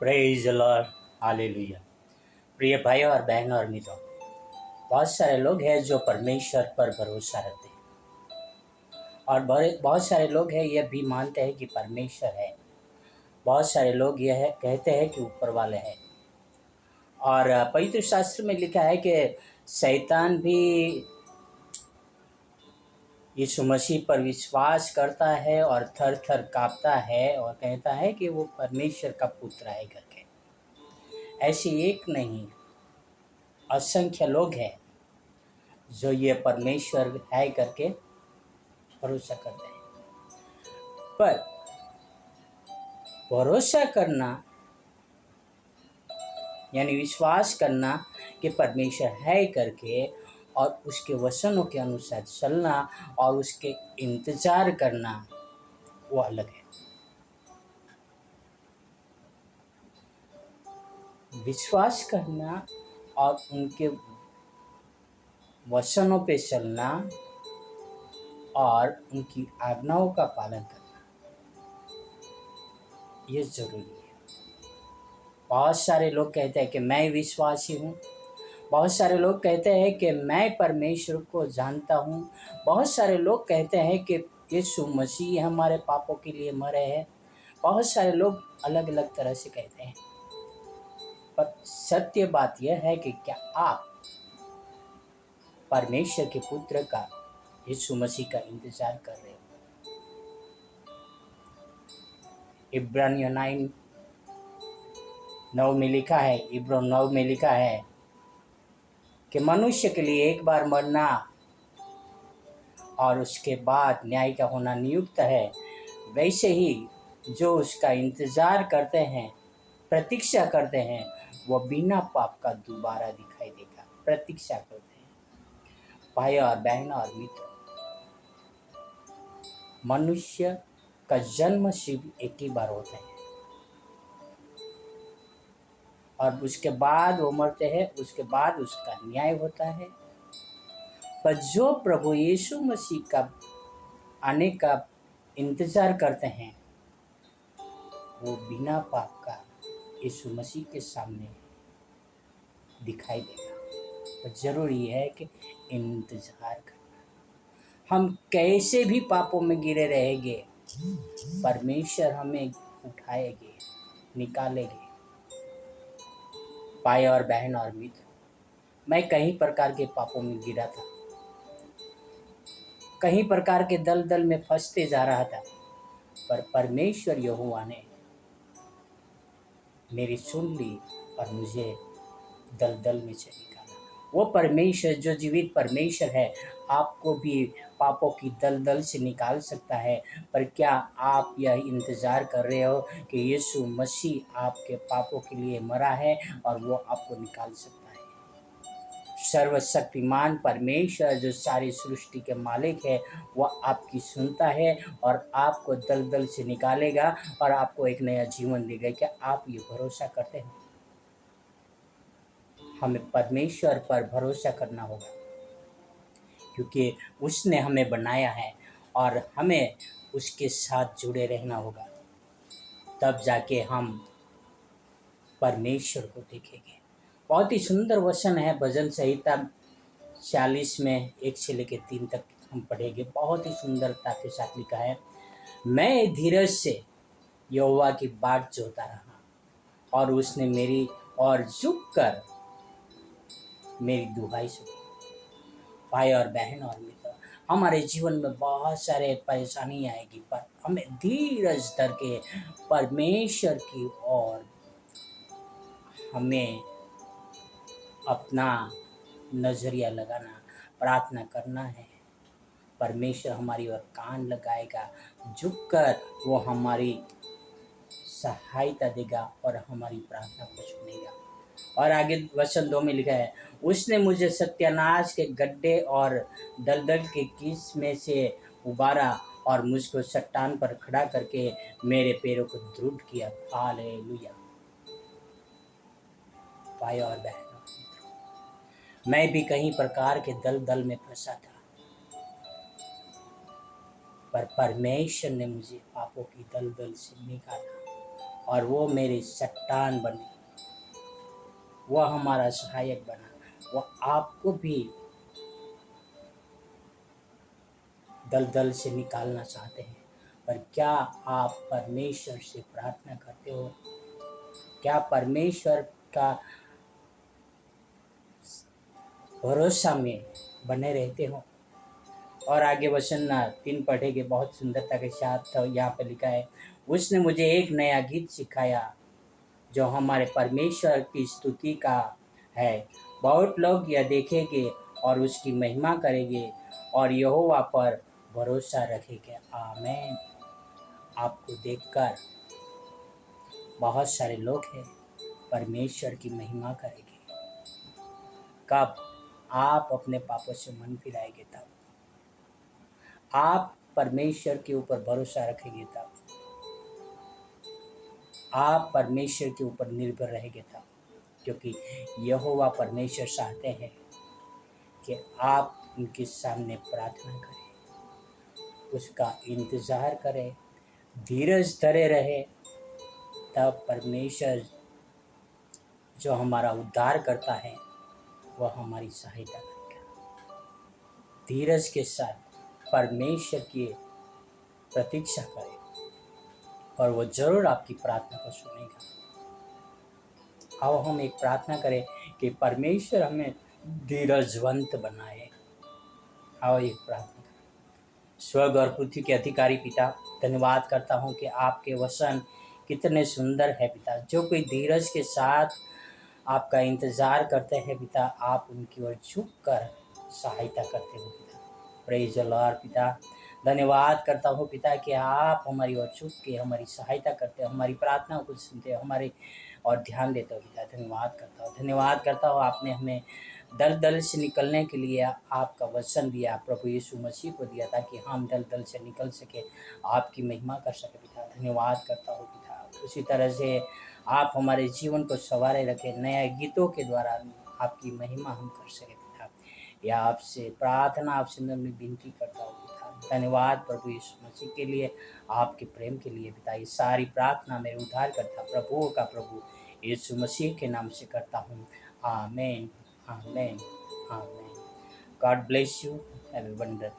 Praise Lord, hallelujah. प्रिय भाई और बहन और मित्रों, बहुत सारे लोग हैं जो परमेश्वर पर भरोसा रखते हैं और बहुत सारे लोग हैं यह भी मानते हैं कि परमेश्वर है। बहुत सारे लोग यह कहते हैं कि ऊपर वाले हैं। और पवित्र शास्त्र में लिखा है कि शैतान भी यीशु मसीह पर विश्वास करता है और थर थर काँपता है और कहता है कि वो परमेश्वर का पुत्र है करके। ऐसी एक नहीं, असंख्य लोग हैं जो ये परमेश्वर है करके भरोसा करते हैं। पर भरोसा करना यानी विश्वास करना कि परमेश्वर है करके और उसके वचनों के अनुसार चलना और उसके इंतजार करना वो अलग है। विश्वास करना और उनके वचनों पे चलना और उनकी आज्ञाओं का पालन करना ये जरूरी है। बहुत सारे लोग कहते हैं कि मैं विश्वासी हूँ। बहुत सारे लोग कहते हैं कि मैं परमेश्वर को जानता हूँ। बहुत सारे लोग कहते हैं कि यीशु मसीह हमारे पापों के लिए मरे हैं। बहुत सारे लोग अलग अलग तरह से कहते हैं। पर सत्य बात यह है कि क्या आप परमेश्वर के पुत्र का यीशु मसीह का इंतजार कर रहे हो? इब्रानियों 9 में लिखा है, इब्रान 9 में लिखा है कि मनुष्य के लिए एक बार मरना और उसके बाद न्याय का होना नियुक्त है। वैसे ही जो उसका इंतज़ार करते हैं, प्रतीक्षा करते हैं, वो बिना पाप का दोबारा दिखाई देगा। प्रतीक्षा करते हैं। भाई और बहन और मित्र, मनुष्य का जन्म सिर्फ एक ही बार होता है और उसके बाद वो मरते हैं। उसके बाद उसका न्याय होता है। पर जो प्रभु यीशु मसीह का आने का इंतज़ार करते हैं, वो बिना पाप का यीशु मसीह के सामने दिखाई देगा। तो ज़रूरी है कि इंतज़ार करना। हम कैसे भी पापों में गिरे रहेंगे, परमेश्वर हमें उठाएंगे, निकालेंगे। भाई और बहन और मित्र, मैं कई प्रकार के पापों में गिरा था, कई प्रकार के दलदल में फंसते जा रहा था। पर परमेश्वर यहोवा ने मेरी सुन ली और मुझे दलदल में से निकाला। वो परमेश्वर जो जीवित परमेश्वर है, आपको भी पापों की दलदल से निकाल सकता है। पर क्या आप यह इंतज़ार कर रहे हो कि यीशु मसीह आपके पापों के लिए मरा है और वो आपको निकाल सकता है? सर्वशक्तिमान परमेश्वर जो सारी सृष्टि के मालिक है, वह आपकी सुनता है और आपको दलदल से निकालेगा और आपको एक नया जीवन देगा। क्या आप ये भरोसा करते हैं? हमें परमेश्वर पर भरोसा करना होगा, क्योंकि उसने हमें बनाया है और हमें उसके साथ जुड़े रहना होगा। तब जाके हम परमेश्वर को देखेंगे। बहुत ही सुंदर वचन है, भजन संहिता 40 में 1 से लेकर 3 तक हम पढ़ेंगे। बहुत ही सुंदरता के साथ लिखा है, मैं धीरज से यहोवा की बाट जोता रहा और उसने मेरी और झुककर मेरी दुहाई सुनी। भाई और बहन और मित्र, हमारे जीवन में बहुत सारे परेशानी आएगी, पर हमें धीरज धर के परमेश्वर की ओर हमें अपना नजरिया लगाना, प्रार्थना करना है। परमेश्वर हमारी ओर कान लगाएगा, झुककर वो हमारी सहायता देगा और हमारी प्रार्थना को सुनेगा। और आगे वचन 2 में लिखा है, उसने मुझे सत्यानाश के गड्ढे और दलदल के कीस में से उबारा और मुझको चट्टान पर खड़ा करके मेरे पैरों को दृढ़ किया। हालेलुया। भाई और बहनों, मैं भी कई प्रकार के दलदल में फंसा था, पर परमेश्वर ने मुझे पापों की दलदल से निकाला और वो मेरी चट्टान बनी, वह हमारा सहायक बना। वह आपको भी दलदल से निकालना चाहते हैं। पर क्या आप परमेश्वर से प्रार्थना करते हो? क्या परमेश्वर का भरोसा में बने रहते हो? और आगे वचन 3 पढ़ेंगे बहुत सुंदरता के साथ। यहाँ पे लिखा है, उसने मुझे एक नया गीत सिखाया जो हमारे परमेश्वर की स्तुति का है। बहुत लोग यह देखेंगे और उसकी महिमा करेंगे और यहोवा पर भरोसा रखेंगे। आमीन। आपको देखकर बहुत सारे लोग हैं परमेश्वर की महिमा करेंगे। कब आप अपने पापों से मन फिराएंगे, तब आप परमेश्वर के ऊपर भरोसा रखेंगे, तब आप परमेश्वर के ऊपर निर्भर रहेंगे, तब। क्योंकि यहोवा परमेश्वर चाहते हैं कि आप उनके सामने प्रार्थना करें, उसका इंतज़ार करें, धीरज धरे रहे, तब परमेश्वर जो हमारा उद्धार करता है वह हमारी सहायता करेगा। धीरज के साथ परमेश्वर की प्रतीक्षा करें और वो जरूर आपकी प्रार्थना को सुनेगा। आओ हम एक प्रार्थना करें कि परमेश्वर हमें धीरजवंत बनाए। आओ एक प्रार्थना करें। स्वर्ग और पृथ्वी के अधिकारी पिता, धन्यवाद करता हूँ कि आपके वचन कितने सुंदर है पिता। जो कोई धीरज के साथ आपका इंतज़ार करते हैं पिता, आप उनकी ओर झुक कर सहायता करते हो पिता। प्रेज़ द लॉर्ड पिता। धन्यवाद करता हूँ पिता कि आप हमारी ओर झुक के हमारी सहायता करते हो, हमारी प्रार्थनाओं को सुनते हो, हमारे और ध्यान देते हो पिता। धन्यवाद करता हूँ आपने हमें दलदल से निकलने के लिए आपका वचन दिया, प्रभु यीशु मसीह को दिया, ताकि हम दलदल से निकल सके, आपकी महिमा कर सके पिता। धन्यवाद करता हूँ पिता। उसी तरह से आप हमारे जीवन को संवारे रखें, नए गीतों के द्वारा आपकी महिमा हम कर सके पिता। या आपसे प्रार्थना, आपसे मैं विनती करता हूँ पिता। धन्यवाद प्रभु यीशु मसीह के लिए, आपके प्रेम के लिए पिता। ये सारी प्रार्थना मेरे उद्धार करता प्रभु का प्रभु यीशु मसीह के नाम से करता हूँ। आमीन, आमीन, आमीन। God bless you. Have a wonder.